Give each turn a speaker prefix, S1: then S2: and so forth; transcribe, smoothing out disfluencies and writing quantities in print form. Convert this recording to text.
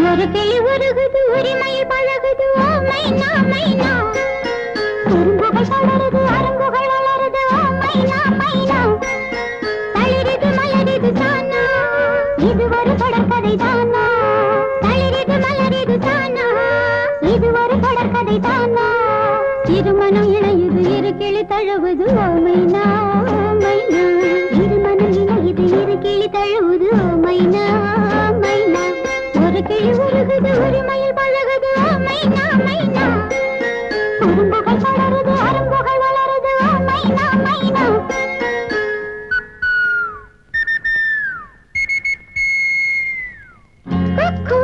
S1: ஒரு கிளி உருகுது உரிமையில் பழகுது ஓ மைனா மைனா குறும்புகள் தொடருது அரும்புகள் வளருது ஓ மைனா மைனா தளிரிது மலரிது தானா இது ஒரு தொடர்கதை தானா தளிரிது மலரிது தானா இது ஒரு தொடர்கதை தானா இருமனம் இணையுது இரு கிளி தழுவுது ஓ மைனா மைனா இருமனம் இணையுது இரு கிளி தழுவுது ஓ மைனா மைனா ஒரு கிளி உருகுது உரிமையில் பழகுது ஓ மைனா மைனா குறும்புகள் தொடருது அரும்புகள் வளருது ஓ மைனா மைனா குக்கு